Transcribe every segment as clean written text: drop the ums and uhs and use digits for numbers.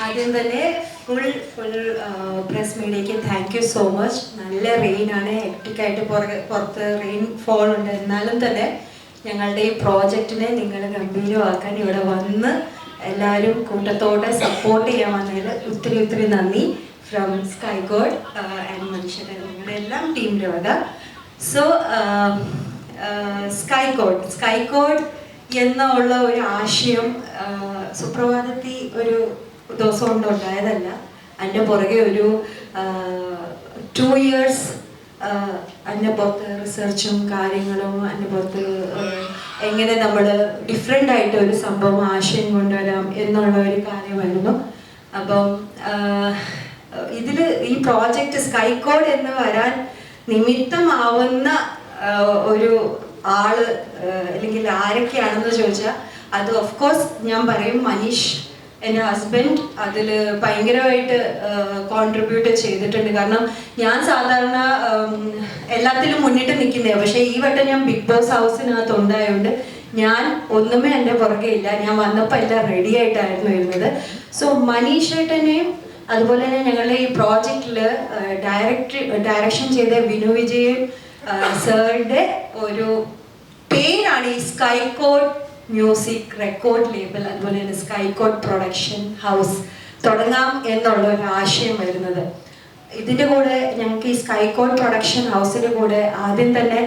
ആദ്യം തന്നെ full press മീഡിയയ്ക്ക് താങ്ക് യു സോ മച്ച്. നല്ല റെയിനാണ്, ഹെക്ടിക്കായിട്ട് പുറത്ത് റെയിൻ ഫോൾ ഉണ്ട്. എന്നാലും തന്നെ ഞങ്ങളുടെ ഈ പ്രോജക്റ്റിനെ നിങ്ങൾ ഗംഭീരമാക്കാൻ ഇവിടെ വന്ന് എല്ലാവരും കൂട്ടത്തോടെ സപ്പോർട്ട് ചെയ്യാൻ വന്നതിൽ ഒത്തിരി ഒത്തിരി നന്ദി. ഫ്രം സ്കൈ ഗോഡ് ആൻഡ് മനുഷ്യൻ നിങ്ങളുടെ എല്ലാം ടീമിൻ്റെ വക. സോ സ്കൈ കോഡ് എന്നുള്ള ഒരു ആശയം സുപ്രഭാതത്തിൽ ഒരു ദിവസം കൊണ്ട് ഉണ്ടായതല്ല. അതിൻ്റെ പുറകെ ഒരു 2 years അതിൻ്റെ പുറത്ത് റിസർച്ചും കാര്യങ്ങളും, അതിൻ്റെ പുറത്ത് എങ്ങനെ നമ്മൾ ഡിഫറെൻ്റ് ആയിട്ട് ഒരു സംഭവം ആശയം കൊണ്ടുവരാം എന്നുള്ള ഒരു കാര്യമായിരുന്നു. അപ്പം ഇതിൽ ഈ പ്രോജക്റ്റ് സ്കൈ കോഡ് എന്ന് വരാൻ നിമിത്തമാവുന്ന ഒരു ആള് അല്ലെങ്കിൽ ആരൊക്കെയാണെന്ന് ചോദിച്ചാൽ അത് ഓഫ് കോഴ്സ് ഞാൻ പറയും മനീഷ്, എൻ്റെ ഹസ്ബൻഡ് അതിൽ ഭയങ്കരമായിട്ട് കോൺട്രിബ്യൂട്ട് ചെയ്തിട്ടുണ്ട്. കാരണം ഞാൻ സാധാരണ എല്ലാത്തിലും മുന്നിട്ട് നിൽക്കുന്നതാണ്, പക്ഷേ ഈ വട്ടം ഞാൻ ബിഗ് ബോസ് ഹൗസിനകത്ത് ഉണ്ടായതുകൊണ്ട് ഞാൻ ഒന്നുമേ എൻ്റെ പുറകെ ഇല്ല. ഞാൻ വന്നപ്പോൾ എല്ലാം റെഡി ആയിട്ടായിരുന്നു ഇരുന്നത്. സോ മനീഷ് ഏട്ടനെയും അതുപോലെ തന്നെ ഞങ്ങളുടെ ഈ പ്രോജക്റ്റിൽ ഡയറക്ഷൻ ചെയ്ത വിനു വിജയൻ സാറിൻ്റെ ഒരു പേരാണ് ഈ sky code music record label, അതുപോലെ തന്നെ സ്കൈ കോഡ് പ്രൊഡക്ഷൻ ഹൗസ് തുടങ്ങാം എന്നുള്ള ഒരു ആശയം വരുന്നത്. ഇതിൻ്റെ കൂടെ ഞങ്ങൾക്ക് ഈ സ്കൈ കോഡ് പ്രൊഡക്ഷൻ ഹൗസിൻ്റെ കൂടെ ആദ്യം തന്നെ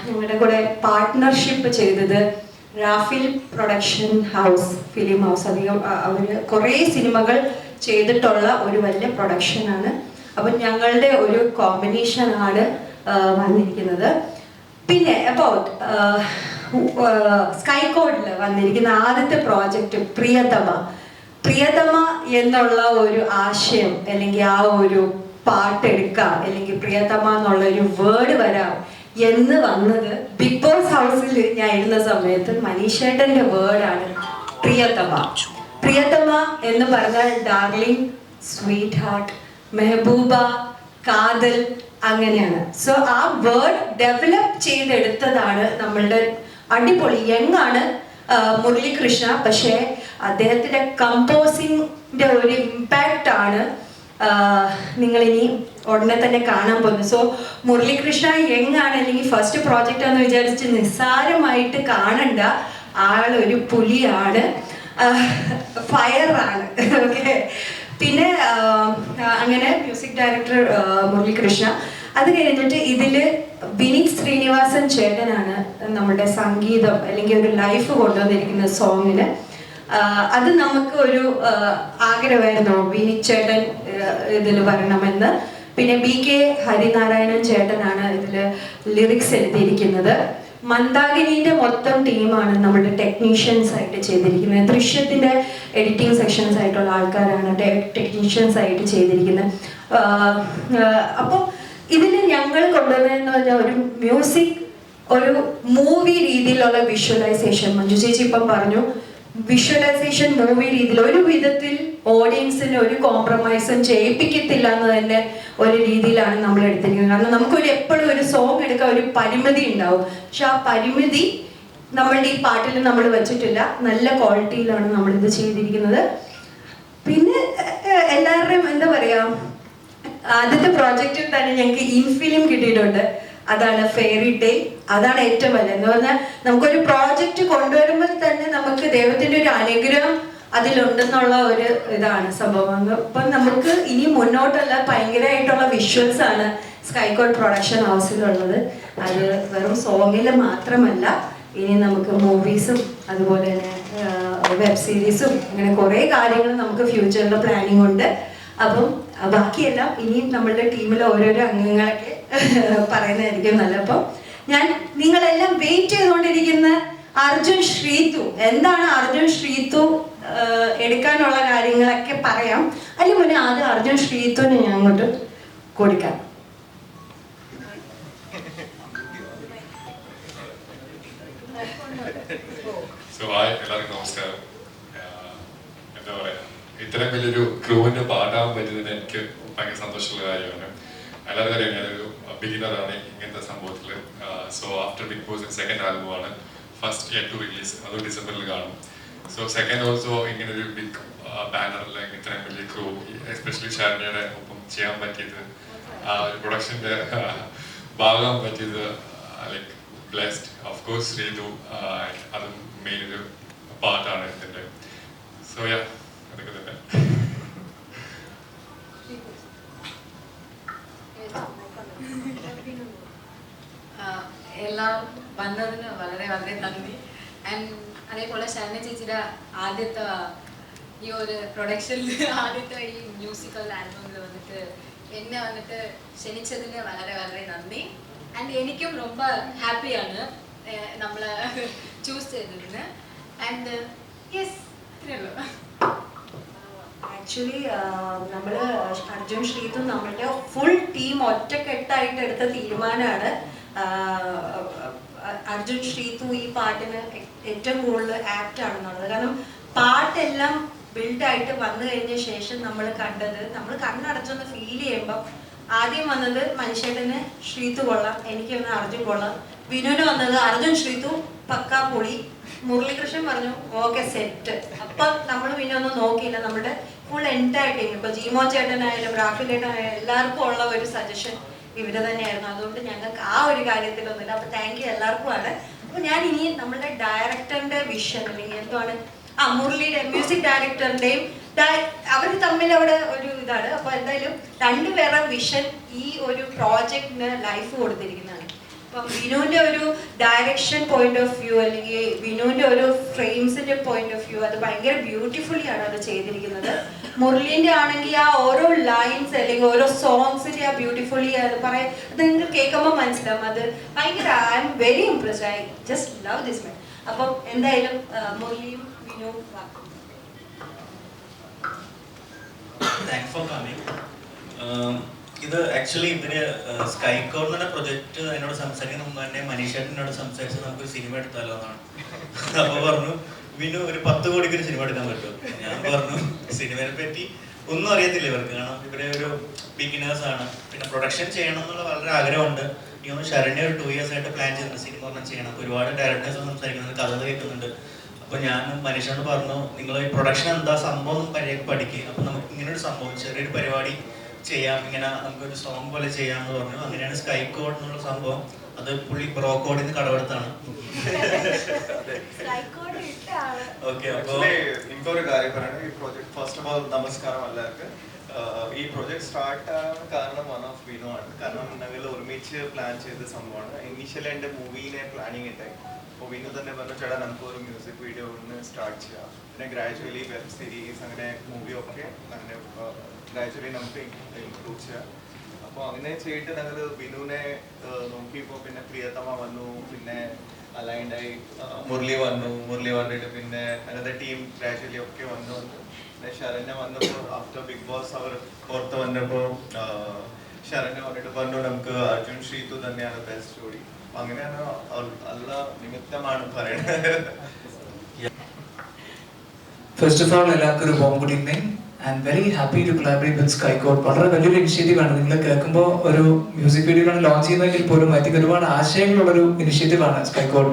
ഞങ്ങളുടെ കൂടെ പാർട്ട്ണർഷിപ്പ് ചെയ്തത് Raphael production house, film house. അധികം അവർ കുറേ സിനിമകൾ ചെയ്തിട്ടുള്ള ഒരു വലിയ പ്രൊഡക്ഷനാണ്. അപ്പം ഞങ്ങളുടെ ഒരു കോമ്പിനേഷനാണ് വന്നിരിക്കുന്നത്. പിന്നെ അബൌട്ട് സ്കൈ കോഡിൽ വന്നിരിക്കുന്ന ആദ്യത്തെ പ്രോജക്റ്റ് പ്രിയതമ എന്നുള്ള ഒരു ആശയം, അല്ലെങ്കിൽ ആ ഒരു പാട്ട് എടുക്കാം, അല്ലെങ്കിൽ പ്രിയതമ എന്നുള്ള ഒരു വേർഡ് വരാം എന്ന് വന്നത് ബിഗ് ബോസ് ഹൗസിൽ ഞാൻ ഇരുന്ന സമയത്ത് മനീഷേട്ടൻ്റെ വേർഡാണ് പ്രിയതമ എന്ന് പറഞ്ഞാൽ ഡാർലിംഗ്, സ്വീറ്റ് ഹാർട്ട്, മെഹബൂബ, കാതൽ, അങ്ങനെയാണ്. സോ ആ വേർഡ് ഡെവലപ്പ് ചെയ്തെടുത്തതാണ് നമ്മളുടെ അടിപൊളി യങ്ങാണ് മുരളീകൃഷ്ണ. പക്ഷേ അദ്ദേഹത്തിൻ്റെ കമ്പോസിങ്ങിൻ്റെ ഒരു ഇമ്പാക്റ്റ് ആണ് നിങ്ങളിനി ഉടനെ തന്നെ കാണാൻ പോകുന്നത്. സോ മുരളീകൃഷ്ണ യങ്ങാണ്, അല്ലെങ്കിൽ ഫസ്റ്റ് പ്രോജക്റ്റ് ആണെന്ന് വിചാരിച്ച് നിസ്സാരമായിട്ട് കാണണ്ട. ആളൊരു പുലിയാണ്, ഫയറാണ്. ഓക്കെ. പിന്നെ അങ്ങനെ മ്യൂസിക് ഡയറക്ടർ മുരളീകൃഷ്ണ. അത് കഴിഞ്ഞിട്ട് ഇതിൽ വിനീത് ശ്രീനിവാസൻ ചേട്ടനാണ് നമ്മുടെ സംഗീതം അല്ലെങ്കിൽ ഒരു ലൈഫ് കൊണ്ടുവന്നിരിക്കുന്ന സോങ്ങിന്. അത് നമുക്ക് ഒരു ആഗ്രഹമായിരുന്നു വിനീത് ചേട്ടൻ ഇതിൽ വരണമെന്ന്. പിന്നെ BK ഹരിനാരായണൻ ചേട്ടനാണ് ഇതിൽ ലിറിക്സ് എഴുതിയിരിക്കുന്നത്. മന്ദാകിനിയുടെ മൊത്തം ടീമാണ് നമ്മുടെ ടെക്നീഷ്യൻസ് ആയിട്ട് ചെയ്തിരിക്കുന്നത്. ദൃശ്യത്തിൻ്റെ എഡിറ്റിംഗ് സെക്ഷൻസ് ആയിട്ടുള്ള ആൾക്കാരാണ് ടെക്നീഷ്യൻസ് ആയിട്ട് ചെയ്തിരിക്കുന്നത്. അപ്പോൾ ഇതിൽ ഞങ്ങൾ കൊണ്ടുവന്നതെന്ന് പറഞ്ഞാൽ ഒരു മ്യൂസിക്, ഒരു മൂവി രീതിയിലുള്ള വിഷ്വലൈസേഷൻ. മഞ്ജു ചേച്ചി ഇപ്പം പറഞ്ഞു വിഷ്വലൈസേഷൻ മൂവി രീതിയിൽ ഒരു വിധത്തിൽ ഓഡിയൻസിന് ഒരു കോംപ്രമൈസും ചെയ്യിപ്പിക്കത്തില്ല എന്ന് തന്നെ ഒരു രീതിയിലാണ് നമ്മൾ എടുത്തിരിക്കുന്നത്. കാരണം നമുക്കൊരു എപ്പോഴും ഒരു സോങ് എടുക്കാൻ ഒരു പരിമിതി ഉണ്ടാവും, പക്ഷെ ആ പരിമിതി നമ്മളുടെ ഈ പാട്ടിൽ നമ്മൾ വെച്ചിട്ടില്ല. നല്ല ക്വാളിറ്റിയിലാണ് നമ്മളിത് ചെയ്തിരിക്കുന്നത്. പിന്നെ എല്ലാവരുടെയും എന്താ പറയുക, ആദ്യത്തെ പ്രോജക്റ്റിൽ തന്നെ ഞങ്ങൾക്ക് ഇൻഫിലിം കിട്ടിയിട്ടുണ്ട്. അതാണ് ഫെയറി ടെയിൽ. അതാണ് ഏറ്റവും വലിയ എന്ന് പറഞ്ഞാൽ നമുക്കൊരു പ്രോജക്റ്റ് കൊണ്ടുവരുമ്പോൾ തന്നെ നമുക്ക് ദൈവത്തിൻ്റെ ഒരു അനുഗ്രഹം അതിലുണ്ടെന്നുള്ള ഒരു ഇതാണ് സംഭവം. അപ്പം നമുക്ക് ഇനി മുന്നോട്ടുള്ള ഭയങ്കരമായിട്ടുള്ള വിഷ്വൽസ് ആണ് സ്കൈ കോഡ് പ്രൊഡക്ഷൻ ഹൗസിലുള്ളത്. അത് വെറും സോങ്ങിൽ മാത്രമല്ല, ഇനി നമുക്ക് മൂവീസും അതുപോലെ തന്നെ വെബ് സീരീസും അങ്ങനെ കുറേ കാര്യങ്ങൾ നമുക്ക് ഫ്യൂച്ചറിൽ പ്ലാനിങ് ഉണ്ട്. അപ്പം ബാക്കിയെല്ലാം ഇനിയും നമ്മളുടെ ടീമിലെ ഓരോരോ അംഗങ്ങളൊക്കെ പറയുന്നതായിരിക്കും നല്ല. അപ്പം ഞാൻ നിങ്ങളെല്ലാം വെയിറ്റ് ചെയ്തുകൊണ്ടിരിക്കുന്ന അർജുൻ ശ്രീതു, എന്താണ് അർജുൻ ശ്രീതു എടുക്കാനുള്ള കാര്യങ്ങളൊക്കെ പറയാം. അതിന് മുന്നേ ആദ്യം അർജുൻ ശ്രീതുവിനെ ഞാൻ അങ്ങോട്ട് കൊടുക്കാം. എല്ലാവർക്കും നമസ്കാരം. എന്താ പറയാ, ഇത്രയും വലിയൊരു ക്രൂവിന് പാടാൻ പറ്റുന്നതിന് എനിക്ക് ഭയങ്കര സന്തോഷമുള്ള കാര്യമാണ്. എല്ലാവരും അറിയാം ഞാനൊരു ബിഗിനറാണ് ഇങ്ങനത്തെ സംഭവത്തിൽ. So after Bigg Boss second ആൽബമാണ് ഫസ്റ്റ് യെറ്റ് ടു റിലീസ്, അത് ഡിസംബറിൽ കാണും. സോ സെക്കൻഡ് ഓൾസോ ഇങ്ങനൊരു ബിഗ് ബാനറിൽ ഇത്രയും വലിയ ക്രൂ, എസ്പെഷ്യലി ശരണ്യയുടെ ഒപ്പം ചെയ്യാൻ പറ്റിയത്, ആ ഒരു പ്രൊഡക്ഷൻ്റെ ഭാഗം പറ്റിയത്, like blessed. Of course Sreethu അതും മെയിൻ ഒരു പാർട്ടാണ് ഇതിൻ്റെ. സോ യാ, അതൊക്കെ തന്നെ. എല്ലാം വന്നതിന് വളരെ വളരെ നന്ദി. ആൻഡ് അതേപോലെ ശരണ്യ ചേച്ചിയുടെ ആദ്യത്തെ ഈ ഒരു പ്രൊഡക്ഷനിൽ, ആദ്യത്തെ ഈ മ്യൂസിക്കൽ ആൽബമിൽ വന്നിട്ട് എന്നെ വന്നിട്ട് ക്ഷണിച്ചതിന് വളരെ വളരെ നന്ദി. ആൻഡ് എനിക്കും ரொம்ப ഹാപ്പിയാണ് നമ്മളെ ചൂസ് ചെയ്തതിന്. ആൻഡ് യെസ്, ഇത്രയുള്ളൂ. ആക്ച്വലി നമ്മൾ അർജുൻ ശ്രീതും നമ്മളുടെ ഫുൾ ടീം ഒറ്റക്കെട്ടായിട്ട് എടുത്ത തീരുമാനമാണ് അർജുൻ ശ്രീതു ഈ പാട്ടിന് ഏറ്റവും കൂടുതൽ ആപ്റ്റ് ആണെന്നുള്ളത്. കാരണം പാട്ടെല്ലാം ബിൽഡായിട്ട് വന്നു കഴിഞ്ഞ ശേഷം നമ്മൾ കണ്ടത്, നമ്മൾ കണ്ണടച്ചൊന്ന് ഫീൽ ചെയ്യുമ്പോൾ ആദ്യം വന്നത് മനുഷ്യന് ശ്രീതു കൊള്ളാം, എനിക്ക് വന്ന അർജുൻ കൊള്ളാം, വിനുവിന് വന്നത് അർജുൻ ശ്രീതു പക്കാ പൊളി, മുരളീകൃഷ്ണൻ പറഞ്ഞു ഓക്കെ സെറ്റ്. അപ്പം നമ്മൾ പിന്നെ ഒന്നും നോക്കിയില്ല, നമ്മുടെ ഫുൾ എൻറ്റയർ ടീം, ഇപ്പൊ ജീമോ ചേട്ടനായാലും റാഫിൽ ചേട്ടനായാലും എല്ലാവർക്കും ഉള്ള ഒരു സജഷൻ ഇവര് തന്നെയായിരുന്നു. അതുകൊണ്ട് ഞങ്ങൾക്ക് ആ ഒരു കാര്യത്തിലൊന്നുമില്ല. അപ്പൊ താങ്ക് യു എല്ലാവർക്കും ആണ്. അപ്പൊ ഞാൻ ഇനി നമ്മുടെ ഡയറക്ടറിന്റെ വിഷൻ അല്ലെങ്കിൽ എന്താണ് മുരളിയുടെ മ്യൂസിക് ഡയറക്ടറിന്റെയും അവർ തമ്മിൽ അവിടെ ഒരു ഇതാണ്. അപ്പൊ എന്തായാലും രണ്ടുപേരുടെ വിഷൻ ഈ ഒരു പ്രോജക്റ്റിന് ലൈഫ് കൊടുത്തിരിക്കുന്നതാണ്. അപ്പം വിനുവിന്റെ ഒരു ഡയറക്ഷൻ പോയിന്റ് ഓഫ് വ്യൂ അല്ലെങ്കിൽ വിനുവിന്റെ ഒരു ഫ്രെയിംസിന്റെ പോയിന്റ് ഓഫ് വ്യൂ, അത് ഭയങ്കര ബ്യൂട്ടിഫുള്ളി ആണ് അത് ചെയ്തിരിക്കുന്നത്. മുരളീന്റെ ആണെങ്കിൽ ആ ഓരോ ലൈൻസ് അല്ലെങ്കിൽ ഓരോ സോങ്സിന്റെ ആ ബ്യൂട്ടിഫുള്ളി അത് പറയാം, അത് നിങ്ങൾക്ക് കേൾക്കുമ്പോൾ മനസ്സിലാവും. അത് ഭയങ്കര I am very impressed, I just love this man. അപ്പം എന്തായാലും മുരളിയും വിനുവും താങ്ക്സ് ഫോർ കമ്മിങ്. ഇത് ആക്ച്വലി ഇവര് സ്കൈ കോഡ് എന്ന പ്രൊജക്ട് എന്നോട് സംസാരിക്കുന്ന മുമ്പ് തന്നെ മനീഷേട്ടനോട് സംസാരിച്ച് നമുക്കൊരു സിനിമ എടുത്താലോ എന്നാണ്. അപ്പോൾ പറഞ്ഞു വിനു ഒരു 10 കോടിക്ക് ഒരു സിനിമ എടുക്കാൻ പറ്റും. ഞാൻ പറഞ്ഞു സിനിമയെ പറ്റി ഒന്നും അറിയത്തില്ല ഇവർക്ക്, കാരണം ഇവരെ ഒരു ബിഗിനേഴ്സ് ആണ്. പിന്നെ പ്രൊഡക്ഷൻ ചെയ്യണം എന്നുള്ള വളരെ ആഗ്രഹമുണ്ട്. ഈ ശരണ്യ ഒരു 2 years ആയിട്ട് പ്ലാൻ ചെയ്യുന്ന സിനിമ ഒരെണ്ണം ചെയ്യണം. ഒരുപാട് ഡയറക്ടേഴ്സ് സംസാരിക്കുന്നുണ്ട്, കഥ കേൾക്കുന്നുണ്ട്. അപ്പോൾ ഞാൻ മനീഷോട് പറഞ്ഞു നിങ്ങൾ ഈ പ്രൊഡക്ഷൻ എന്താ സംഭവം പഠിക്കുക, അപ്പോൾ നമുക്ക് ഇങ്ങനെ ഒരു സംഭവം ചെറിയൊരു പരിപാടി ചെയ്യാം, ഇങ്ങനെ നമുക്കൊരു സോങ് പോലെ ചെയ്യാമെന്ന് പറഞ്ഞു. അങ്ങനെയാണ് സ്കൈ കോഡ് എന്നുള്ള സംഭവം. അത് പുള്ളി ബ്രോക്കോഡിൽ നിന്ന് കടമെടുത്താണ്. ഓക്കെ, അപ്പോൾ എനിക്കൊരു കാര്യം പറയണം. ഈ പ്രോജക്ട് ഫസ്റ്റ് ഓഫ് ഓൾ നമസ്കാരം എല്ലാവർക്കും. ഈ പ്രോജക്ട് സ്റ്റാർട്ട് ആവാൻ കാരണം വൺ ഓഫ് വിനു ആണ്. കാരണം ഞങ്ങൾ ഒരുമിച്ച് പ്ലാൻ ചെയ്ത സംഭവമാണ്. ഇനീഷ്യലി എൻ്റെ മൂവീനെ പ്ലാനിങ് ഉണ്ടായി. അപ്പോൾ വിനു തന്നെ പറഞ്ഞു ചേട്ടാ നമുക്കൊരു മ്യൂസിക് വീഡിയോ ഒന്ന് സ്റ്റാർട്ട് ചെയ്യാം, പിന്നെ ഗ്രാജുവലി വെബ് സീരീസ് അങ്ങനെ മൂവിയൊക്കെ അങ്ങനെ ഗ്രാജുവലി നമുക്ക് ഇംപ്രൂവ് ചെയ്യാം. അപ്പോൾ അങ്ങനെ ചെയ്തിട്ട് ഞങ്ങൾ വിനുവിനെ നോക്കിയപ്പോൾ പിന്നെ പ്രിയതമ വന്നു, പിന്നെ അലൈൻഡായി മുരളി വന്നിട്ട് പിന്നെ ഞങ്ങളുടെ ടീം ഗ്രാജുവലി ഒക്കെ വന്നു. പിന്നെ ശരണ്യ വന്നപ്പോൾ ആഫ്റ്റർ ബിഗ് ബോസ് അവർ പുറത്ത് വന്നപ്പോൾ ശരണ്യ വന്നിട്ട് പറഞ്ഞു നമുക്ക് അർജുൻ ശ്രീതു തന്നെയാണ് ബെസ്റ്റ് ജോഡി. അപ്പം അങ്ങനെയാണ് നല്ല നിമിത്തമാണ് പറയുന്നത്. ഫസ്റ്റ് ഓഫ് ഓൾ എല്ലാവർക്കും ഒരു warm good evening. I am very happy to collaborate with Sky Code. വളരെ വലിയൊരു ഇനിഷ്യേറ്റീവ് ആണ്. നിങ്ങൾ കേൾക്കുമ്പോൾ ഒരു മ്യൂസിക് വീഡിയോയിലാണ് ലോഞ്ച് ചെയ്യുന്നതെങ്കിൽ പോലും ഐ തിങ്ക് ഒരുപാട് ആശയങ്ങളുള്ളൊരു ഇനിഷ്യേറ്റീവ് ആണ് Sky Code.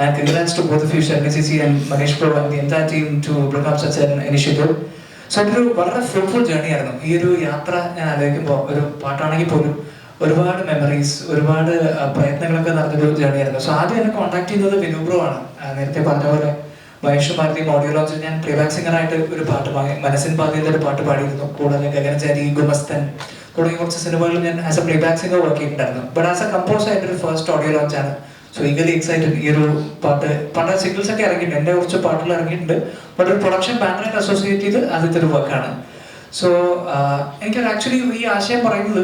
And congrats to both of you, Sharnya Chichi and Manish Bro and the entire team to bring up such an initiative. So അതൊരു വളരെ ഫ്രൂട്ട്ഫുൾ ജേർണി ആയിരുന്നു. ഈ ഒരു യാത്ര ഞാൻ ആലോചിക്കുമ്പോൾ ഒരു പാട്ടാണെങ്കിൽ പോലും ഒരുപാട് മെമ്മറീസ്, ഒരുപാട് പ്രയത്നങ്ങളൊക്കെ നടന്നൊരു ജേർണി ആയിരുന്നു. സോ ആദ്യം എന്നെ കോൺടാക്ട് ചെയ്തത് വിനു ബ്രോ ആണ്. നേരത്തെ പറഞ്ഞ പോലെ മഹേഷ് ഭാരതി ഓഡിയോ ലോഞ്ചിൽ ഞാൻ പ്ലേബാക്ക് സിംഗറായിട്ട് ഒരു പാട്ട് മനസ്സിൻ പാതിയുടെ ഒരു പാട്ട് പാടിയിരുന്നു. കൂടാതെ ഗഗനചാരി, ഗുമസ്തൻ തുടങ്ങിയ കുറച്ച് സിനിമകളിൽ ഞാൻ as a playback singer work ചെയ്തിട്ടുണ്ടായിരുന്നു. ബട്ട് ആസ് എ കമ്പോസർ ആയിട്ട് ഒരു ഫസ്റ്റ് ഓഡിയോ ലോഞ്ചാണ്. So eagerly excited. ഈ ഒരു പാട്ട് പണ്ട് സിംഗിൾസ് ഒക്കെ ഇറങ്ങിയിട്ടുണ്ട്, എൻ്റെ കുറച്ച് പാട്ടുകൾ ഇറങ്ങിയിട്ടുണ്ട്. ബട്ട് ഒരു പ്രൊഡക്ഷൻ ബാനറായിട്ട് അസോസിയേറ്റ് ചെയ്ത് ആദ്യത്തെ ഒരു വർക്കാണ്. സോ എനിക്ക് ആക്ച്വലി ഈ ആശയം പറയുന്നത്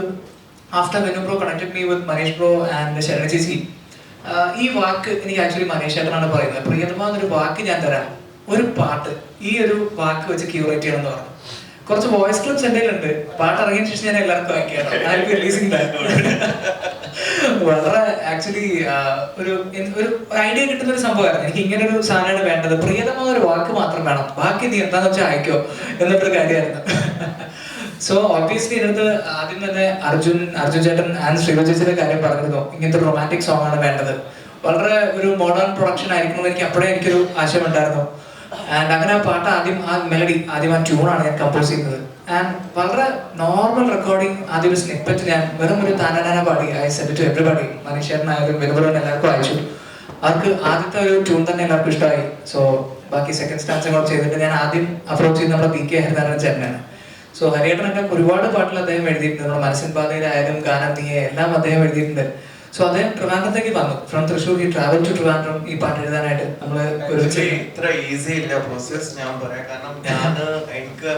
after venue bro connected me with Manish bro and Saranya ചേച്ചി, ഈ വാക്ക് എനിക്ക് ആക്ച്വലി മനീഷ് ചേട്ടനാണ് പറയുന്നത്. പ്രിയതമ എന്നൊരു വാക്ക് ഞാൻ തരാം, ഒരു പാട്ട് ഈ ഒരു വാക്ക് വെച്ച് ക്യൂറേറ്റ് ചെയ്യണം എന്ന് പറഞ്ഞു. കുറച്ച് വോയിസ് ക്ലിപ്സ് എൻ്റെ ഉണ്ട്. പാട്ട് ഇറങ്ങിയതിനു ശേഷം ഞാൻ എല്ലാവർക്കും അയക്കാം. റിലീസിംഗ് വളരെ ആക്ച്വലി ഒരു ഐഡിയ കിട്ടുന്ന ഒരു സംഭവമായിരുന്നു. എനിക്ക് ഇങ്ങനെ ഒരു സാധനമാണ് വേണ്ടത്, പ്രിയതമ ഒരു വാക്ക് മാത്രം വേണം, ബാക്കി നീ എന്താന്ന് വെച്ചാൽ അയക്കോ എന്നിട്ടൊരു കാര്യമായിരുന്നു. സോ ഓബ്വിയസ്ലി ഇതിനകത്ത് ആദ്യം തന്നെ അർജുൻ ചേട്ടൻ ആൻഡ് ശ്രീവ ചേച്ചിയുടെ കാര്യം പറഞ്ഞിരുന്നു. ഇങ്ങനത്തെ ഒരു റൊമാൻറ്റിക് സോങ് ആണ് വേണ്ടത്, വളരെ ഒരു മോഡേൺ പ്രൊഡക്ഷൻ ആയിരിക്കണം എന്ന് എനിക്ക് അപ്പോഴേ എനിക്കൊരു ആശയമുണ്ടായിരുന്നു. ആൻഡ് അങ്ങനെ ആ പാട്ട് ആദ്യം ആ മെലഡി ആദ്യം ആ ട്യൂണാണ് ഞാൻ കമ്പോസ് ചെയ്യുന്നത്. ആൻഡ് വളരെ നോർമൽ റെക്കോർഡിങ് ആദ്യം ഒരു സ്നിപ്പറ്റ് ഞാൻ വെറും ഒരു താനാന പാടി ഐ സെൻഡ് ടു എവറിബഡി. മനീഷേട്ടനായാലും വിനുപുരൻ എല്ലാവർക്കും അയച്ചു. അവർക്ക് ആദ്യത്തെ ഒരു ട്യൂൺ തന്നെ എല്ലാവർക്കും ഇഷ്ടമായി. സോ ബാക്കി സെക്കൻഡ് സ്റ്റാൻസും കൂടെ ചെയ്തിട്ട് ഞാൻ ആദ്യം അപ്രോച്ച് ചെയ്ത് നമ്മുടെ PK ഹരിനാരായണൻ ചേട്ടനാണ്. സോ ഹരിയേട്ടനൊക്കെ ഒരുപാട് പാട്ടിൽ അദ്ദേഹം എഴുതിയിട്ടുണ്ട്. നമ്മുടെ മനസ്സിൻ പാതയിലായാലും ഗാനം നീയെ എല്ലാം അദ്ദേഹം എഴുതിയിട്ടുണ്ട്. സോ അദ്ദേഹം ട്രിവാൻഡ്രത്തേക്ക് വന്നു. From Thrissur he travel to Trivandrum ഈ പാട്ട് എഴുതാനായിട്ട്. നമ്മൾ ഇത്ര ഈസി ഇല്ല പ്രോസസ് ഞാൻ പറയാം. കാരണം എനിക്ക്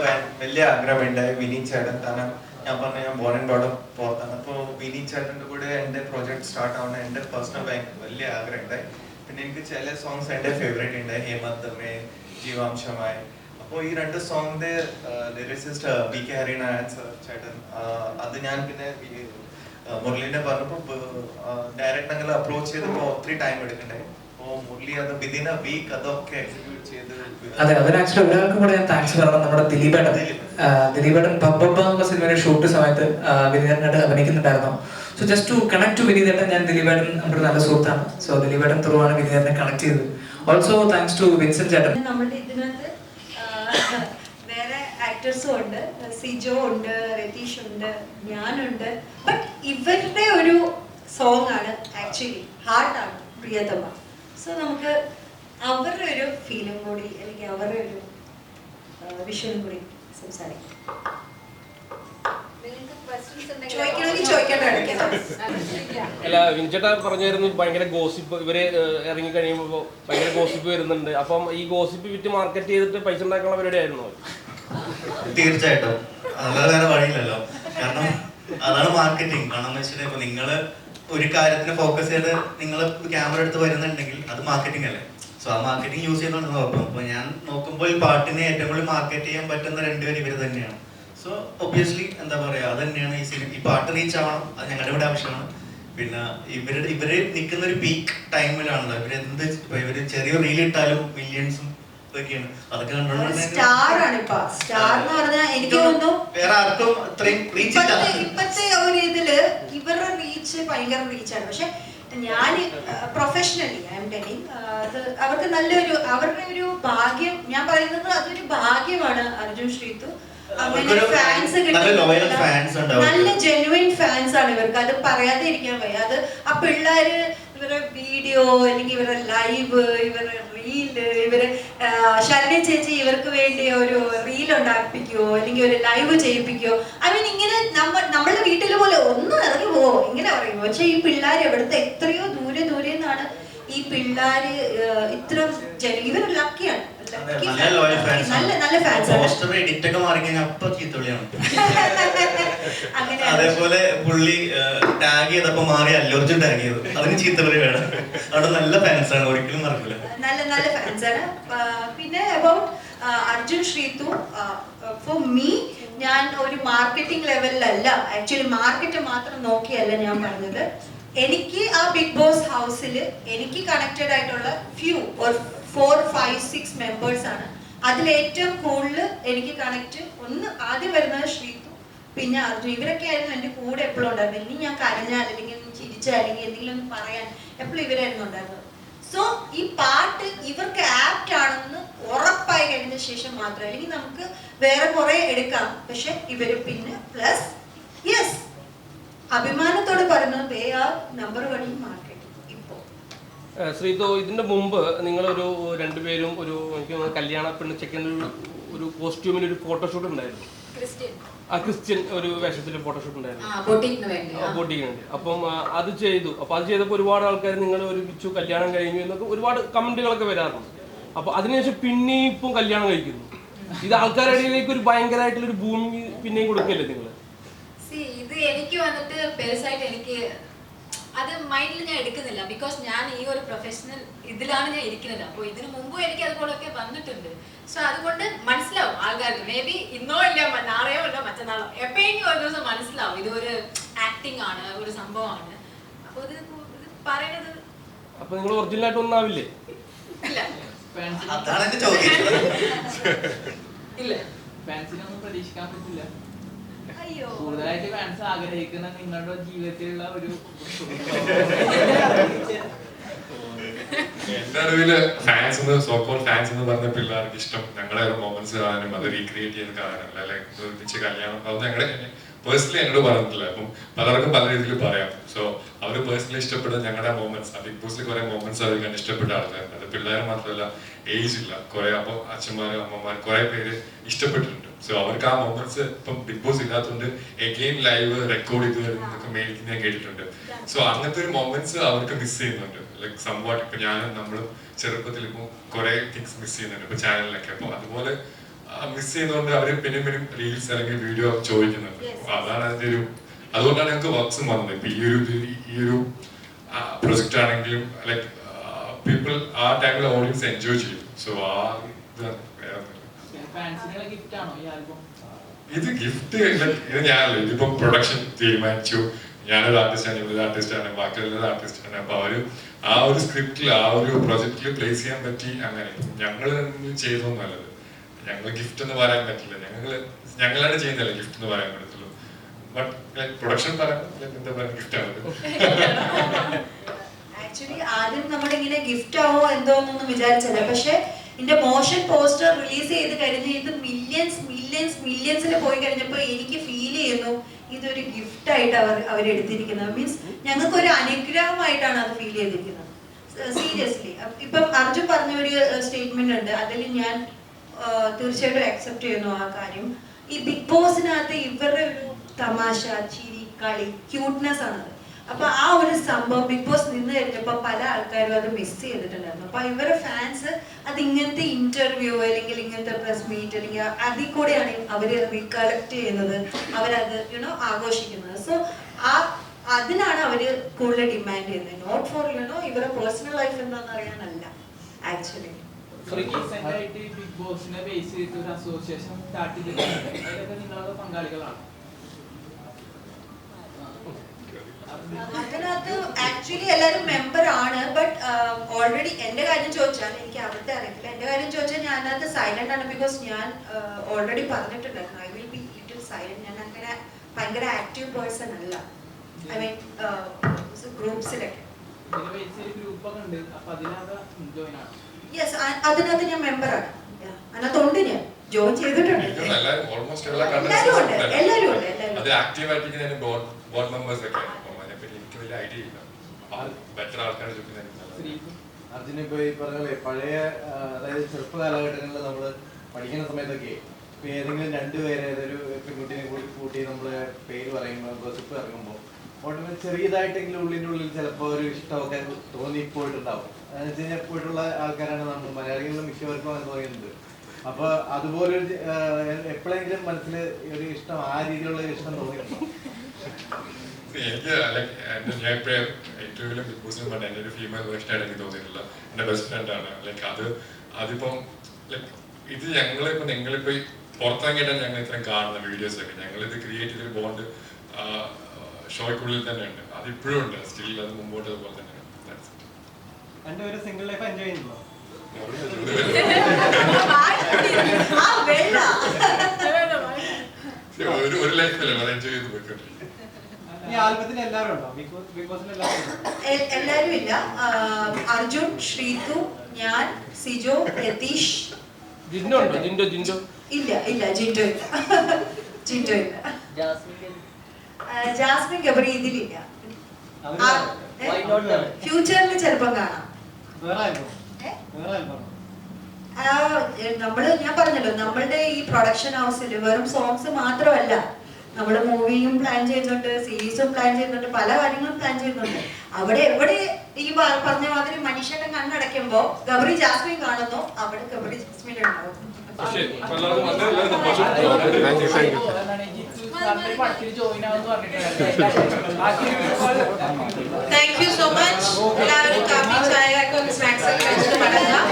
വലിയ ആഗ്രഹമുണ്ടായി വിനീത് ചേട്ടൻ. കാരണം ഞാൻ പറഞ്ഞ ഞാൻ ബോൺ ആൻഡ് ബ്രോട്ട് അപ്പ് പുറത്താണ്. അപ്പോൾ വിനീത് ചേട്ടൻ്റെ കൂടെ എൻ്റെ പ്രോജക്റ്റ് സ്റ്റാർട്ട് ആവുന്ന എൻ്റെ പേഴ്സണൽ വലിയ ആഗ്രഹം ഉണ്ടായി. പിന്നെ എനിക്ക് ചില സോങ്സ് എൻ്റെ ഫേവറേറ്റ് ഉണ്ടായി, ഹേമന്തമേ, ജീവാംശമായി. അപ്പോൾ ഈ 2 സോങ്ങിന്റെ ലിറിസിസ്റ്റ് BK ഹരിനാരായൺ ചേട്ടൻ. അത് ഞാൻ പിന്നെ മുരളീനെ പറഞ്ഞപ്പോൾ ഡയറക്റ്റ് അങ്ങനെ അപ്രോച്ച് ചെയ്തപ്പോൾ ഒത്തിരി ടൈം എടുക്കണ്ടായി. അപ്പോൾ മുരളി അത് വിതിൻ എ വീക്ക് അതൊക്കെ എക്സിക്യൂട്ട് ചെയ്ത്. അതെ, അതിന് ആക്ച്വലി ഒരാൾക്കും കൂടെ ഞാൻ താങ്ക്സ് പറയണം. നമ്മുടെ ദിലീപേട്ടൻ ബബ്ബ എന്ന സിനിമയുടെ ഷൂട്ട് സമയത്ത് വിനീതേട്ടനായിട്ട് അഭിനയിക്കുന്നുണ്ടായിരുന്നു. So just to connect to വിനീതേട്ടൻ, ഞാൻ ദിലീപേട്ടൻ നമ്മുടെ നല്ല സുഹൃത്താണ്. സോ ദിലീപേട്ടൻ ത്രൂ ആണ് വിനീതേട്ടനെ കണക്ട് ചെയ്തത്. ഓൾസോ താങ്ക്സ് ടു വിൻസെന്റ് ചേട്ടൻ. നമ്മുടെ ഇതിനകത്ത് വേറെ ആക്ടേഴ്സും ഉണ്ട്, സിജോ ഉണ്ട്, രതീഷ് ഉണ്ട്, ഞാനുണ്ട്. ബട്ട് ഇവരുടെ ഒരു സോങ് ആണ് ആക്ച്വലി ഹാർട്ടാണ് പ്രിയതമ. സോ നമുക്ക് അവരുടെ ഒരു ഫീലും കൂടി അല്ലെങ്കിൽ അവരുടെ ഒരു വിഷയം കൂടി സംസാരിക്കാം. അല്ല, വിൻചേട്ടാ പറഞ്ഞായിരുന്നു ഭയങ്കര ഗോസിപ്പ് ഇവര് ഇറങ്ങി കഴിയുമ്പോൾ ഭയങ്കര ഗോസിപ്പ് വരുന്നുണ്ട്. അപ്പം ഈ ഗോസിപ്പ് വിറ്റ് മാർക്കറ്റ് ചെയ്തിട്ട് പൈസ ഉണ്ടാക്കാനുള്ള പരിപാടി ആയിരുന്നു. തീർച്ചയായിട്ടും അല്ലാതെ വേറെ വഴിയില്ലല്ലോ. കാരണം അതാണ് മാർക്കറ്റിംഗ്. കാരണം വെച്ചിട്ട് ഇപ്പൊ നിങ്ങള് ഒരു കാര്യത്തിന് ഫോക്കസ് ചെയ്ത് നിങ്ങൾ ക്യാമറ എടുത്ത് വരുന്നുണ്ടെങ്കിൽ അത് മാർക്കറ്റിംഗ് അല്ലേ. സോ ആ മാർക്കറ്റിംഗ് യൂസ് ചെയ്യുന്നുണ്ട് നോക്കാം. അപ്പൊ ഞാൻ നോക്കുമ്പോൾ ഈ പാട്ടിനെ ഏറ്റവും കൂടുതൽ മാർക്കറ്റ് ചെയ്യാൻ പറ്റുന്ന 2 പേര് ഇവർ തന്നെയാണ്. സോ ഒബ്വിയസ്ലി എന്താ പറയാ, അത് തന്നെയാണ് ഈ പാട്ട് റീച്ച് ആവണം. അത് ഞങ്ങളുടെ ഇവിടെ ആവശ്യമാണ്. പിന്നെ ഇവര് നിൽക്കുന്ന ഒരു പീക്ക് ടൈമിലാണല്ലോ. ഇവര് ചെറിയ റീൽ ഇട്ടാലും മില്യൺസും ഒക്കെയാണ്. അതൊക്കെ വേറെ ആർക്കും അത്രയും റീച്ച് ഇല്ല. ഇപ്പത്തെ ഒരു ഇതില് ഇവരുടെ റീച്ച് ഭയങ്കര റീച്ചാണ്. പക്ഷെ ഞാൻ പ്രൊഫഷണലി ഐ എം ടെലിംഗ്, അത് അവർക്ക് നല്ലൊരു അവരുടെ ഒരു ഭാഗ്യം. ഞാൻ പറയുന്നത് അതൊരു ഭാഗ്യമാണ്. അർജുൻ ശ്രീതു അങ്ങനെ ഫാൻസ് നല്ല ജെന്യുവൻ ഫാൻസ് ആണ് ഇവർക്ക്. അത് പറയാതെ ഇരിക്കാൻ വയ്യ. അത് ആ പിള്ളേര് ഇവരുടെ വീഡിയോ അല്ലെങ്കിൽ ഇവരുടെ ലൈവ്, ഇവരുടെ റീല്, ഇവര് ശരണ്യ ചേച്ചി ഇവർക്ക് വേണ്ടി ഒരു റീൽ ഉണ്ടാക്കിപ്പിക്കുവോ അല്ലെങ്കിൽ ഒരു ലൈവ് ചെയ്യിപ്പിക്കുവോ. ഐ മീൻ ഇങ്ങനെ നമ്മളുടെ വീട്ടിൽ പോലെ ഒന്ന് ഇറങ്ങി പോവോ ഇങ്ങനെ പറയുമോ. പക്ഷെ ഈ പിള്ളേർ എവിടുത്തെ എത്രയോ ദൂരെ നിന്നാണ് ഈ പിള്ളേര് ഇത്ര ഇവർ ലക്കിയാണ്. നല്ല ഫാൻസ്. അതേപോലെ പുള്ളി ടാഗ് ചെയ്തപ്പോ മാറി അല്ലൂർജുൻ ടാഗ് ചെയ്തു, അതിന് ചീത്തവിളി വേണം. അവിടെ നല്ല ഫാൻസ് ആണ്, ഒരിക്കലും മറക്കില്ല. നല്ല ഫാൻസ് ആണ്. പിന്നെ about Arjun Sreethu, for me ഞാൻ ഒരു മാർക്കറ്റിംഗ് ലെവലിലല്ല, ആക്ച്വലി മാർക്കറ്റ് മാത്രം നോക്കിയല്ല ഞാൻ പറഞ്ഞത്. എനിക്ക് ആ ബിഗ് ബോസ് ഹൗസിൽ എനിക്ക് കണക്റ്റഡ് ആയിട്ടുള്ള ഫ്യൂ ഓർ 4, 5, 6 മെമ്പേഴ്സ് ആണ്. അതിൽ ഏറ്റവും കൂടുതൽ എനിക്ക് കണക്ട് ഒന്ന് ആദ്യം വരുന്നത് ശ്രീതു, പിന്നെ അർജുൻ. ഇവരൊക്കെ ആയിരുന്നു എൻ്റെ കൂടെ എപ്പോഴും ഉണ്ടായിരുന്നത്. ഇനി ഞാൻ കരഞ്ഞാൽ അല്ലെങ്കിൽ ചിരിച്ചാൽ അല്ലെങ്കിൽ എന്തെങ്കിലും ഒന്ന് പറയാൻ എപ്പോഴും ഇവരായിരുന്നു ഉണ്ടായിരുന്നത്. സോ ഈ പാട്ട് ഇവർക്ക് ആപ്റ്റ് ആണെന്ന് ഉറപ്പായി കഴിഞ്ഞ ശേഷം മാത്രം, അല്ലെങ്കിൽ നമുക്ക് വേറെ കുറെ എടുക്കാം. പക്ഷെ ഇവര് പിന്നെ പ്ലസ് യെസ് അഭിമാനത്തോടെ പറയുന്നത് they are number 1 in market. Sreethu, ഇതിന്റെ മുമ്പ് നിങ്ങളൊരു 2 പേരും ഒരു എനിക്ക് കല്യാണ പെണ്ണ് ചെക്കൻ്റെ ഒരു കോസ്റ്റ്യൂമിൽ ഒരു ഫോട്ടോഷൂട്ട് ഉണ്ടായിരുന്നു. ക്രിസ്ത്യൻ ഒരു വേഷത്തിൽ ഫോട്ടോഷൂട്ട് ഉണ്ടായിരുന്നു ബോട്ടിക്കിന് വേണ്ടി. അപ്പം അത് ചെയ്തു. അപ്പൊ അത് ചെയ്തപ്പോൾ ഒരുപാട് ആൾക്കാർ നിങ്ങൾ ഒരുമിച്ചു കല്യാണം കഴിഞ്ഞു എന്നൊക്കെ ഒരുപാട് കമന്റുകളൊക്കെ വരാറുണ്ട്. അപ്പൊ അതിനുശേഷം പിന്നെയും ഇപ്പം കല്യാണം കഴിക്കുന്നു. ഇത് ആൾക്കാരുടെ ഇടയിലേക്ക് ഒരു ഭയങ്കരമായിട്ടുള്ളൊരു ഭൂമി പിന്നെയും കൊടുക്കല്ലേ നിങ്ങൾ? ഇത് എനിക്ക് വന്നിട്ട് പേഴ്സായിട്ട് എനിക്ക് അത് മൈൻഡിൽ ഞാൻ എടുക്കുന്നില്ല. ബിക്കോസ് ഞാൻ ഈ ഒരു പ്രൊഫഷണൽ ഇതിലാണ് ഞാൻ ഇരിക്കുന്നത്. അപ്പോൾ ഇതിനു മുമ്പും എനിക്ക് അതുപോലൊക്കെ വന്നിട്ടുണ്ട്. സോ അതുകൊണ്ട് മനസ്സിലാവും ആൾക്കാർക്ക്. മേ ബി ഇന്നോ ഇല്ല നാളെയോ ഇല്ല മറ്റന്നാളോ എപ്പോഴെങ്കിലും ഒരു ദിവസം മനസ്സിലാവും ഇതൊരു ആക്ടിങ് ആണ്, ഒരു സംഭവമാണ്. അപ്പോൾ ഇത് പറയുന്നത് അപ്പൊ നിങ്ങൾ ഒറിജിനൽ ആയിട്ട് ഒന്നാവില്ലേ? ഇല്ല, അതാണ് എന്റെ ചോദ്യം. ഇല്ല, ഫാൻസിനൊന്നും പ്രതീക്ഷിക്കാൻ പറ്റില്ല. അയ്യോ, കൂടുതലായിട്ട് ഫാൻസ് ആഗ്രഹിക്കുന്ന നിങ്ങളുടെ ജീവിതത്തിലുള്ള ഒരു എന്റെ അറിവില് ഫാൻസ് എന്ന് പറഞ്ഞ പിള്ളേർക്ക് ഇഷ്ടം ഞങ്ങളുടെ മൊമെന്റ്സ് കാണാനും അത് റീക്രിയേറ്റ് ചെയ്ത് കാണാനും ലൈക്ക് ഒരുമിച്ച് കല്യാണം അത് ഞങ്ങളുടെ പേഴ്സണലി എന്നോട് പറഞ്ഞിട്ടില്ല. അപ്പം പലർക്കും പല രീതിയിൽ പറയാം. സോ അവർ പേഴ്സണലി ഇഷ്ടപ്പെടുന്ന ഞങ്ങളുടെ മൊമെന്റ്സ്, ബിഗ് ബോസിൽ കുറെ മൊമെന്റ്സ് അവർ കണ്ട് ഇഷ്ടപ്പെട്ട ആൾക്കാരുണ്ട്. അത് പിള്ളേർ മാത്രമല്ല, ഏജ് ഇല്ല, കുറെ അപ്പോൾ അച്ഛന്മാരും അമ്മമാരും കുറെ പേര് ഇഷ്ടപ്പെട്ടിട്ടുണ്ട്. സോ അവർക്ക് ആ മൊമെന്റ്സ് ഇപ്പം ബിഗ് ബോസ് ഇല്ലാത്തതുകൊണ്ട് എഗെയിൻ ലൈവ് റെക്കോർഡ് ചെയ്ത് എന്നൊക്കെ മേടിക്കുന്ന ഞാൻ കേട്ടിട്ടുണ്ട്. സോ അങ്ങനത്തെ ഒരു മൊമെന്റ്സ് അവർക്ക് മിസ് ചെയ്യുന്നുണ്ട്. ലൈക്ക് സംവാട്ട് ഇപ്പൊ ഞാനും നമ്മളും ചെറുപ്പത്തിൽ ഇപ്പം കുറെ തിങ്സ് മിസ് ചെയ്യുന്നുണ്ട് ഇപ്പൊ ചാനലിലൊക്കെ. അപ്പൊ അതുപോലെ മിസ് ചെയ്യുന്നതുകൊണ്ട് അവര് പിന്നെ റീൽസ് അല്ലെങ്കിൽ വീഡിയോ ചോദിക്കുന്നുണ്ട്. അതാണ് അതിന്റെ ഒരു, അതുകൊണ്ടാണ് ഞങ്ങൾക്ക് വർക്ക്സും വന്നത്. ഇപ്പൊ ഈ ഒരു പ്രൊജക്റ്റ് ആണെങ്കിലും ലൈക്ക് പീപ്പിൾ ആ ടൈമിൽ ഓഡിയൻസ് എൻജോയ് ചെയ്യും. സോ ആ ഇത് ഗിഫ്റ്റ് ഇത് ഞാനല്ല, ഇതിപ്പം പ്രൊഡക്ഷൻ തീരുമാനിച്ചു. ഞാനൊരു ആർട്ടിസ്റ്റാണ്, ഇവരൊരു ആർട്ടിസ്റ്റാണ്, ബാക്കിയുള്ളൊരു ആർട്ടിസ്റ്റാണ്. അപ്പൊ അവര് ആ ഒരു സ്ക്രിപ്റ്റിൽ ആ ഒരു പ്രൊജക്റ്റിൽ പ്ലേസ് ചെയ്യാൻ പറ്റി. അങ്ങനെ ഞങ്ങള് ചെയ്തൊന്നും നല്ലത്. ഞങ്ങൾ ഗിഫ്റ്റ് എന്ന് പറയാൻ പറ്റില്ല, ഞങ്ങളാണ് ചെയ്യുന്നതല്ലേ ഗിഫ്റ്റ് എന്ന് പറയാൻ പറ്റത്തുള്ളൂ. ബട്ട് പ്രൊഡക്ഷൻ പറയാൻ എന്താ പറയുക, ഗിഫ്റ്റ് ആണ്. ആക്ച്വലി ആദ്യം നമ്മളിങ്ങനെ ഗിഫ്റ്റ് ആവോ എന്തോന്നൊന്നും വിചാരിച്ചല്ല. പക്ഷെ ഇതിന്റെ മോഷൻ പോസ്റ്റർ റിലീസ് ചെയ്ത് കഴിഞ്ഞ് ഇത് മില്യൻസിൽ പോയി കഴിഞ്ഞപ്പോൾ എനിക്ക് ഫീൽ ചെയ്യുന്നു ഇതൊരു ഗിഫ്റ്റ് ആയിട്ട് അവരെടുത്തിരിക്കുന്നത്. മീൻസ് ഞങ്ങൾക്ക് ഒരു അനുഗ്രഹമായിട്ടാണ് അത് ഫീൽ ചെയ്തിരിക്കുന്നത്. സീരിയസ്ലി ഇപ്പം അർജുൻ പറഞ്ഞ ഒരു സ്റ്റേറ്റ്മെന്റ് ഉണ്ട്, അതിൽ ഞാൻ തീർച്ചയായിട്ടും അക്സെപ്റ്റ് ചെയ്യുന്നു ആ കാര്യം. ഈ ബിഗ് ബോസിനകത്ത് ഇവരുടെ ഒരു തമാശ, ചിരി, കളി, ക്യൂട്ട്നെസ് ആണത്. അപ്പൊ ആ ഒരു സംഭവം ബിഗ് ബോസ് നിന്ന് കഴിഞ്ഞപ്പോ പല ആൾക്കാരും അത് മിസ് ചെയ്തിട്ടുണ്ടായിരുന്നു. അപ്പൊ ഇവരുടെ ഫാൻസ് അത് ഇങ്ങനത്തെ ഇന്റർവ്യൂ അല്ലെങ്കിൽ ഇങ്ങനത്തെ പ്രസ് മീറ്റ് അല്ലെങ്കിൽ അതിൽ കൂടെയാണ് അവര് റീകളക്ട് ചെയ്യുന്നത്, അവരത് ആഘോഷിക്കുന്നത്. സോ അതിനാണ് അവര് കൂടുതൽ ഡിമാൻഡ് ചെയ്യുന്നത്. നോട്ട് ഫോർ ഇവരുടെ പേഴ്സണൽ ലൈഫ് എന്താണെന്ന് അറിയാനല്ല ആക്ച്വലി. ബിഗ് ബോസിനെ ബേസ് ചെയ്തിട്ട് ഒരു അസോസിയേഷൻ സ്റ്റാർട്ട് ചെയ്തിട്ടുണ്ട്. അതിലൊക്കെ നിങ്ങളത് പങ്കാളികളാണ്. അതിനകത്ത് ആക്ച്വലി എല്ലാവരും മെമ്പർ ആണ്. ബട്ട് ഓൾറെഡി എന്റെ കാര്യം ചോദിച്ചാൽ എനിക്ക് അവിടുത്തെ അറിയില്ല. എന്റെ കാര്യം ചോദിച്ചാൽ ഞാൻ അതിനകത്ത് സൈലന്റ് ആണ്. ബിക്കോസ് ഞാൻ ഓൾറെഡി പറഞ്ഞിട്ടുണ്ടായിരുന്നു I will be little silent. ഞാൻ അങ്ങനെ ഭയങ്കര ആക്റ്റീവ് പേഴ്സൺ അല്ല. ഐ മീൻ ഗ്രൂപ്പ്സിലൊക്കെ. യെസ്, അതിനകത്ത് ഞാൻ മെമ്പറാണ്. അതിനകത്തുണ്ട്, ഞാൻ ജോയിൻ ചെയ്തിട്ടുണ്ട്. എല്ലാവരും ഉണ്ട്. അത് ആക്റ്റീവ് ആയിട്ട് ബോർഡ് മെമ്പേഴ്സ് ഒക്കെ എനിക്ക് വലിയ ഐഡിയ ഇല്ല. ബെറ്റർ ആൾക്കാരെ അർജുന ഇപ്പൊ ഈ പറഞ്ഞ പഴയ അതായത് ചെറുപ്പ കാലഘട്ടങ്ങളിൽ നമ്മൾ പഠിക്കുന്ന സമയത്തൊക്കെ ഇപ്പൊ ഏതെങ്കിലും രണ്ടുപേരെ ഏതൊരു പെൺകുട്ടിനെ കൂട്ടി നമ്മള് പേര് പറയുമ്പോൾ ഗോസിപ്പ് ഇറങ്ങുമ്പോൾ ഓട്ടോമാറ്റിക് ചെറിയതായിട്ടെങ്കിലും ഉള്ളിൽ ചിലപ്പോൾ ഒരു ഇഷ്ടമൊക്കെ തോന്നിപ്പോയിട്ടുണ്ടാവും. അതെന്ന് വെച്ച് കഴിഞ്ഞാൽ പോയിട്ടുള്ള ആൾക്കാരാണ് നമ്മൾ മലയാളികളും മിക്കവർക്കും അങ്ങനെ തോന്നിയിട്ടുണ്ട്. അപ്പൊ അതുപോലെ എപ്പോഴെങ്കിലും മനസ്സിൽ ഒരു ഇഷ്ടം, ആ രീതിയിലുള്ള ഒരു ഇഷ്ടം തോന്നിയിട്ടുണ്ടോ? എനിക്ക് ഞാൻ ഇപ്പോഴും ഏറ്റവും വലിയ ബിഗ് ബോസിന് പറഞ്ഞ എൻ്റെ ഒരു ഫീമെയിൽ വേർഷനായിട്ട് എനിക്ക് തോന്നിയിട്ടില്ല. എൻ്റെ ബെസ്റ്റ് ഫ്രണ്ടാണ്. ലൈക്ക് അതിപ്പം ലൈക്ക് ഇത് ഞങ്ങളിപ്പോൾ നിങ്ങളിപ്പോൾ പുറത്തിറങ്ങിയിട്ടാണ് ഞങ്ങൾ ഇത്രയും കാണുന്ന വീഡിയോസൊക്കെ. ഞങ്ങളിത് ക്രിയേറ്റ് ചെയ്തൊരു ബോണ്ട് ഷോയ്ക്കുള്ളിൽ തന്നെ ഉണ്ട്. അതിപ്പോഴും ഉണ്ട്, സ്റ്റിൽ അത് മുമ്പോട്ട് അതുപോലെ തന്നെ. എൻ്റെ ഒരു സിംഗിൾ ലൈഫ് എൻജോയ് ചെയ്യുന്നുണ്ടോ? ഒരു ലൈഫല്ലേ അത് എൻജോയ് ചെയ്ത് പോയിക്കൊണ്ടിരിക്കും. എല്ലാരും ഇല്ല. അർജുൻ, ശ്രീതു, ഞാൻ, സിജോ, രതീഷ്. ഇല്ല ജിൻഡോ ഇല്ല. ജാസ്മിൻ ഗബ്രി ഇതിലില്ല. ഫ്യൂച്ചറിൽ ചിലപ്പം കാണാം. ഞാൻ പറഞ്ഞല്ലോ, നമ്മളുടെ ഈ പ്രൊഡക്ഷൻ ഹൗസിൽ വെറും സോങ്സ് മാത്രമല്ല, നമ്മള് മൂവിയും പ്ലാൻ ചെയ്യുന്നുണ്ട്, സീരീസും പ്ലാൻ ചെയ്യുന്നുണ്ട്, പല കാര്യങ്ങളും പ്ലാൻ ചെയ്യുന്നുണ്ട്. അവിടെ എവിടെ ഈ പറഞ്ഞ മാതിരി മനുഷ്യന്റെ കണ്ണടയ്ക്കുമ്പോ ഗബ്രി ജാസ്മിൻ കാണുന്നു, അവിടെ ഗബ്രി ജാസ്മിൻ ഉണ്ടാവും. Thank you so much. എല്ലാവരും കാപ്പി ചായ സ്നാക്സ് ഒക്കെ കഴിച്ചിട്ട് മടങ്ങാം.